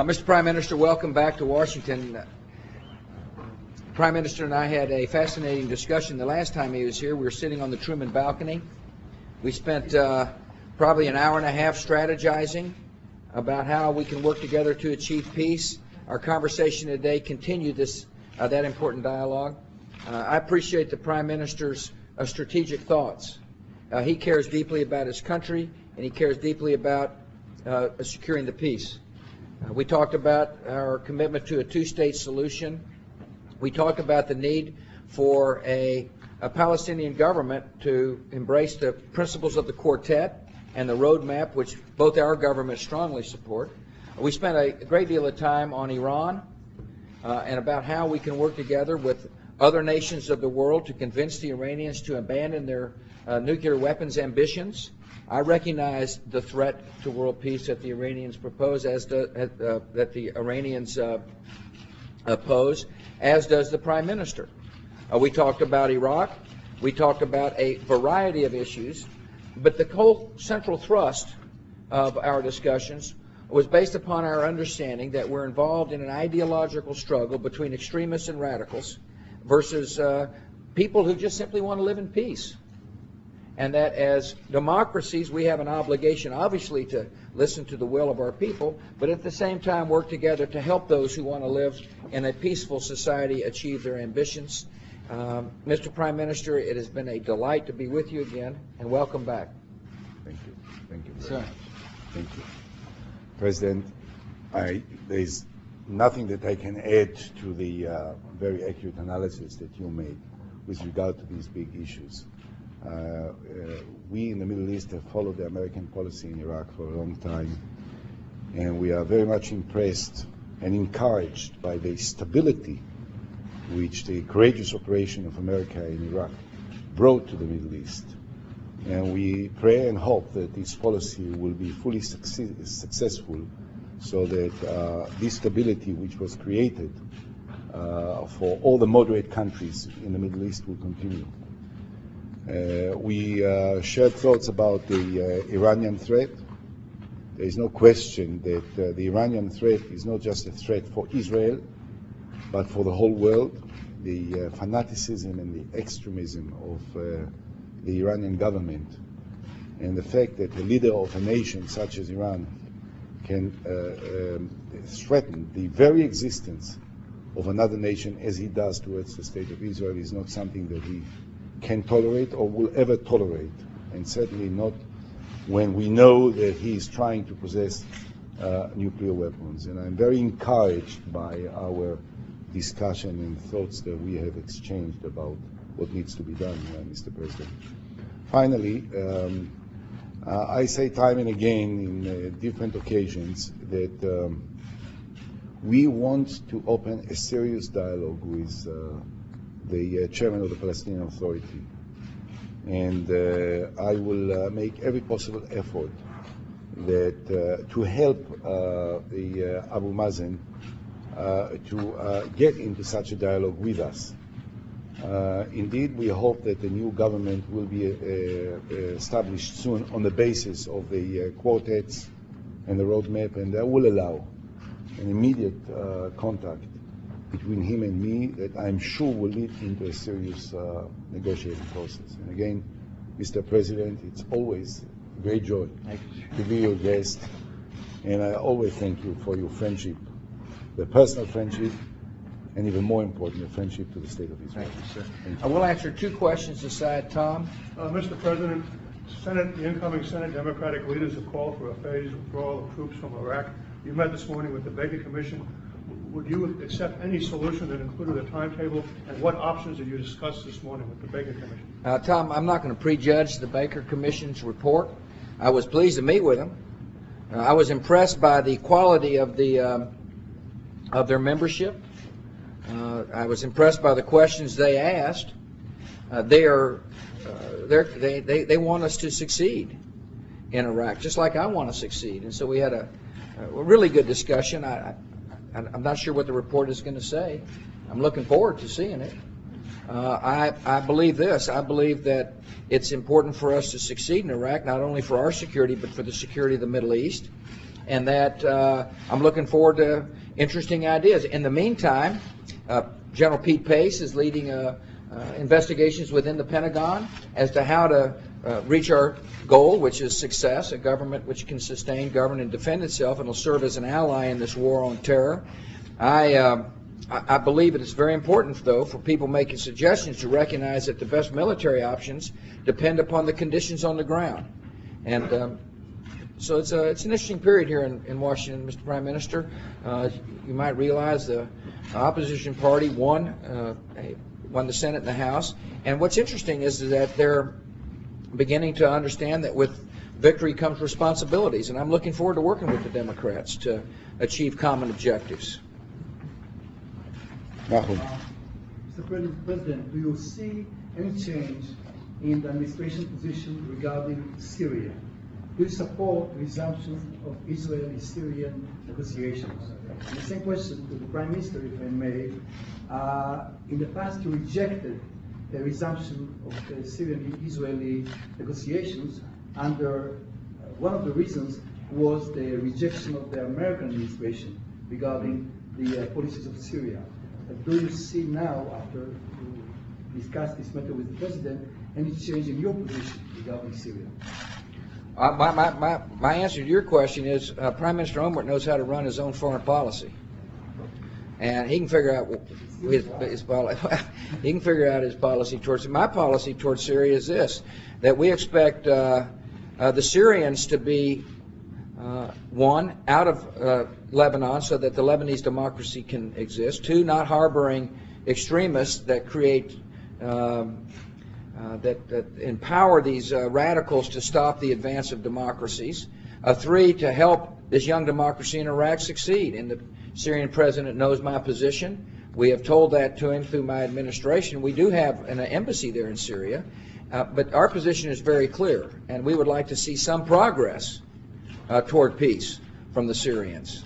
Mr. Prime Minister, welcome back to Washington. Prime Minister and I had a fascinating discussion the last time he was here. We were sitting on the Truman balcony. We spent probably an hour and a half strategizing about how we can work together to achieve peace. Our conversation today continued that important dialogue. I appreciate the Prime Minister's strategic thoughts. He cares deeply about his country, and he cares deeply about securing the peace. We talked about our commitment to a two-state solution. We talked about the need for a Palestinian government to embrace the principles of the quartet and the roadmap, which both our governments strongly support. We spent a great deal of time on Iran and about how we can work together with other nations of the world to convince the Iranians to abandon their nuclear weapons ambitions. I recognize the threat to world peace that the Iranians propose, that the Iranians pose, as does the Prime Minister. We talked about Iraq. We talked about a variety of issues, but the whole central thrust of our discussions was based upon our understanding that we're involved in an ideological struggle between extremists and radicals versus people who just simply want to live in peace. And that as democracies, we have an obligation, obviously, to listen to the will of our people, but at the same time work together to help those who want to live in a peaceful society achieve their ambitions. Mr. Prime Minister, it has been a delight to be with you again, and welcome back. Thank you. Thank you very Sir. much. Thank you. President, there's nothing that I can add to the very accurate analysis that you made with regard to these big issues. We in the Middle East have followed the American policy in Iraq for a long time, and we are very much impressed and encouraged by the stability which the courageous operation of America in Iraq brought to the Middle East. And we pray and hope that this policy will be fully successful so that this stability which was created for all the moderate countries in the Middle East will continue. We shared thoughts about the Iranian threat. There is no question that the Iranian threat is not just a threat for Israel, but for the whole world. The fanaticism and the extremism of the Iranian government, and the fact that a leader of a nation such as Iran can threaten the very existence of another nation as he does towards the state of Israel is not something that we can tolerate or will ever tolerate, and certainly not when we know that he is trying to possess nuclear weapons. And I'm very encouraged by our discussion and thoughts that we have exchanged about what needs to be done, Mr. President. Finally, I say time and again in different occasions that we want to open a serious dialogue with the chairman of the Palestinian Authority. And I will make every possible effort that to help the Abu Mazen to get into such a dialogue with us. Indeed, we hope that the new government will be established soon on the basis of the quartets and the roadmap, and that will allow an immediate contact between him and me that I'm sure will lead into a serious negotiating process. And again, Mr. President, it's always a great joy to be your guest, and I always thank you for your friendship, the personal friendship, and even more important, the friendship to the State of Israel. Thank you, sir. Thank you. I will answer two questions aside. Tom? Mr. President, the incoming Senate Democratic leaders have called for a phased withdrawal of troops from Iraq. You met this morning with the Baker Commission. Would you accept any solution that included a timetable, and what options did you discuss this morning with the Baker Commission? Tom, I'm not going to prejudge the Baker Commission's report. I was pleased to meet with them. I was impressed by the quality of their membership. I was impressed by the questions they asked. They want us to succeed in Iraq, just like I want to succeed. And so we had a really good discussion. I'm not sure what the report is going to say. I'm looking forward to seeing it. I believe this. I believe that it's important for us to succeed in Iraq, not only for our security, but for the security of the Middle East. and that I'm looking forward to interesting ideas. In the meantime, General Pete Pace is leading investigations within the Pentagon as to how to reach our goal, which is success, a government which can sustain, govern, and defend itself, and will serve as an ally in this war on terror. I believe it is very important, though, for people making suggestions to recognize that the best military options depend upon the conditions on the ground. And so it's an interesting period here in Washington, Mr. Prime Minister. You might realize the opposition party won the Senate and the House. And what's interesting is that they're beginning to understand that with victory comes responsibilities. And I'm looking forward to working with the Democrats to achieve common objectives. Nahum. Mr. President, do you see any change in the administration position regarding Syria? Do you support resumption of Israeli-Syrian negotiations? And the same question to the Prime Minister, if I may. In the past, you rejected the resumption of the Syrian-Israeli negotiations under one of the reasons was the rejection of the American administration regarding the policies of Syria. Do you see now, after you discuss this matter with the President, any change in your position regarding Syria? My answer to your question is Prime Minister Olmert knows how to run his own foreign policy, and he can figure out his policy. He can figure out his policy towards. My policy towards Syria is this: that we expect the Syrians to be one, out of Lebanon, so that the Lebanese democracy can exist. Two, not harboring extremists that create. That empower these radicals to stop the advance of democracies. Three, to help this young democracy in Iraq succeed. And the Syrian president knows my position. We have told that to him through my administration. We do have an embassy there in Syria, but our position is very clear, and we would like to see some progress toward peace from the Syrians.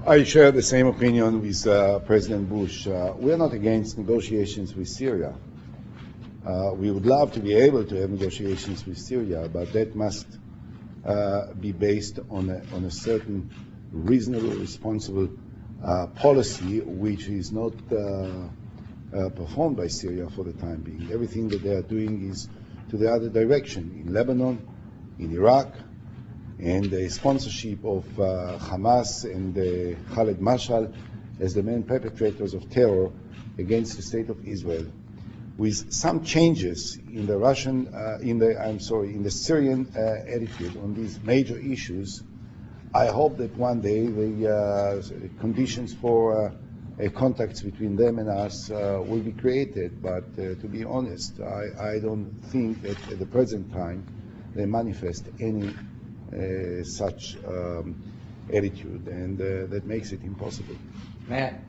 I share the same opinion with President Bush. We are not against negotiations with Syria. We would love to be able to have negotiations with Syria, but that must be based on a certain reasonable, responsible policy, which is not performed by Syria for the time being. Everything that they are doing is to the other direction, in Lebanon, in Iraq, and the sponsorship of Hamas and Khaled Mashal as the main perpetrators of terror against the state of Israel. With some changes in the in the Syrian attitude on these major issues, I hope that one day the conditions for contacts between them and us will be created. But to be honest, I don't think that at the present time they manifest any such attitude, and that makes it impossible. Matt?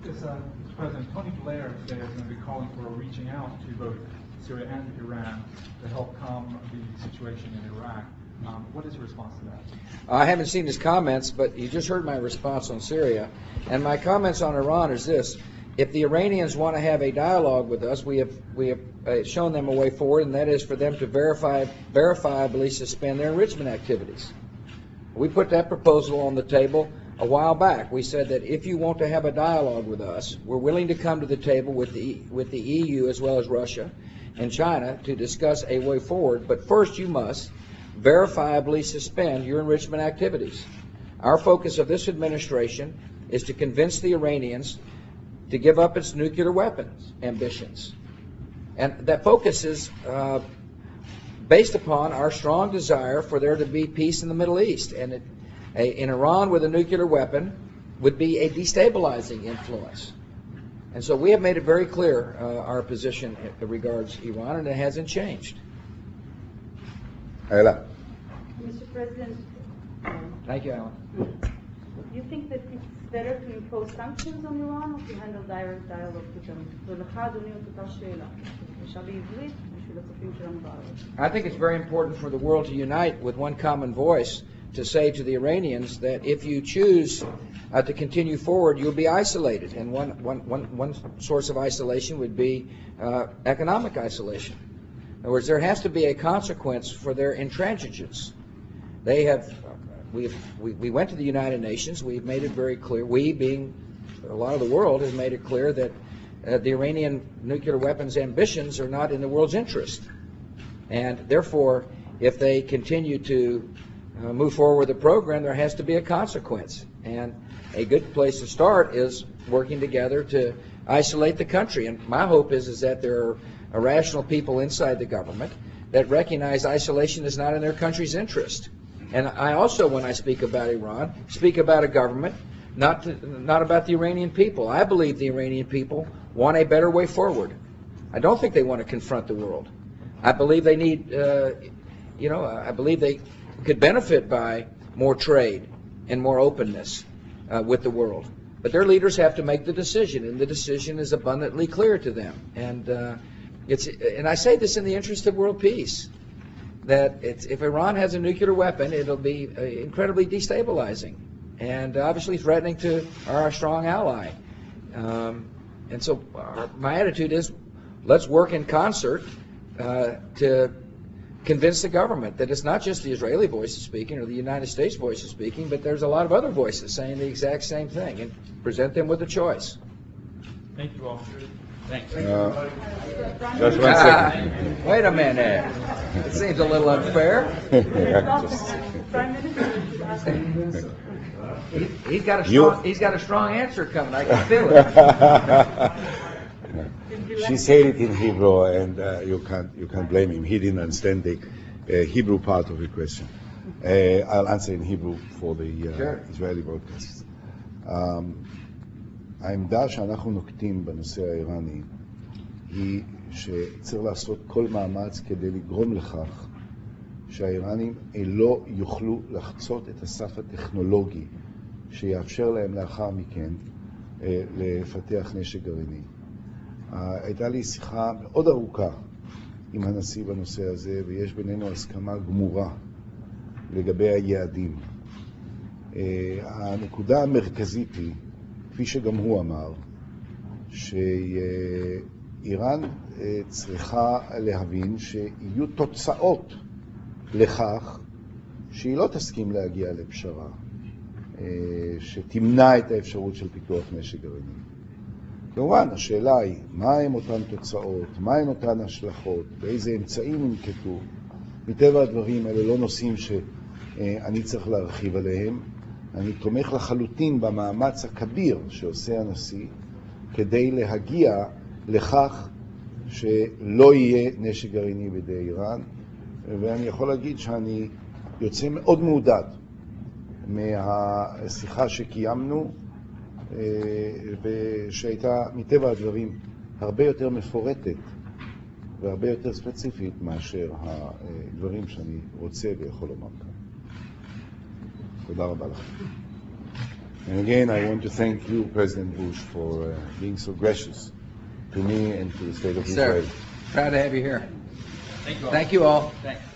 Yes, Mr. President, Tony Blair today is going to be calling for a reaching out to both Syria and Iran to help calm the situation in Iraq. What is your response to that? I haven't seen his comments, but you just heard my response on Syria. And my comments on Iran is this: if the Iranians want to have a dialogue with us, we have shown them a way forward, and that is for them to verifiably suspend their enrichment activities. We put that proposal on the table a while back. We said that if you want to have a dialogue with us, we're willing to come to the table with the EU as well as Russia and China to discuss a way forward, but first you must verifiably suspend your enrichment activities. Our focus of this administration is to convince the Iranians to give up its nuclear weapons ambitions. And that focus is based upon our strong desire for there to be peace in the Middle East. And in Iran with a nuclear weapon would be a destabilizing influence. And so we have made it very clear our position in regards to Iran, and it hasn't changed. Ayla. Mr. President, Thank you, Alan. do you think that it's better to impose sanctions on Iran or to handle direct dialogue with them? ולך, אדוני, את אותה שאלה. אפשר בעברית בשביל הצופים שלנו בארץ. I think it's very important for the world to unite with one common voice to say to the Iranians that if you choose to continue forward, you'll be isolated. And one source of isolation would be economic isolation. other words, there has to be a consequence for their intransigence. They have, we went to the United Nations. We've made it very clear. We, being a lot of the world, has made it clear that the Iranian nuclear weapons ambitions are not in the world's interest. And therefore, if they continue to move forward with the program, there has to be a consequence. And a good place to start is working together to isolate the country. And my hope is that there are rational people inside the government that recognize isolation is not in their country's interest. And I also, when I speak about Iran, speak about a government, not about the Iranian people. I believe the Iranian people want a better way forward. I don't think they want to confront the world. I believe they need, I believe they could benefit by more trade and more openness with the world. But their leaders have to make the decision, and the decision is abundantly clear to them. And and I say this in the interest of world peace, that if Iran has a nuclear weapon, it'll be incredibly destabilizing and obviously threatening to our strong ally. And so my attitude is, let's work in concert to convince the government that it's not just the Israeli voices speaking or the United States voices speaking, but there's a lot of other voices saying the exact same thing, and present them with a choice. Thank you all. Thank you, everybody. Just 1 second. Wait a minute. It seems a little unfair. Prime Minister. He's got a strong answer coming. I can feel it. She said it in Hebrew, and you can't blame him. He didn't understand the Hebrew part of the question. I'll answer in Hebrew for the Israeli broadcast. העמדה שאנחנו נוקטים בנושא האיראני היא שצריך לעשות כל מאמץ כדי לגרום לכך שהאיראנים לא יוכלו לחצות את הסף הטכנולוגי שיאפשר להם לאחר מכן לפתח נשק גרעיני. הייתה לי שיחה מאוד ארוכה עם הנשיא בנושא הזה, ויש בינינו הסכמה גמורה לגבי היעדים. הנקודה המרכזית היא, כפי שגם הוא אמר, שאיראן צריכה להבין שיהיו תוצאות לכך שהיא לא תסכים להגיע לפשרה, שתמנע את האפשרות של פיתוח נשק גרעיני. כמובן, השאלה היא, מה הם אותן תוצאות, מה הן אותן השלכות, באיזה אמצעים ינקטו. מטבע הדברים, אלה לא נושאים שאני צריך להרחיב עליהם. אני תומך לחלוטין במאמץ הכביר שעושה הנשיא כדי להגיע לכך שלא יהיה נשק גרעיני בידי איראן, ואני יכול להגיד שאני יוצא מאוד מעודד מהשיחה שקיימנו, שהייתה מטבע הדברים הרבה יותר מפורטת והרבה יותר ספציפית מאשר הדברים שאני רוצה ויכול לומר כאן. תודה רבה לכם. And again, I want to thank you, President Bush, for being so gracious to me and to the state of Israel. Sir, proud to have you here. Thank you all. Thank you all. Thanks.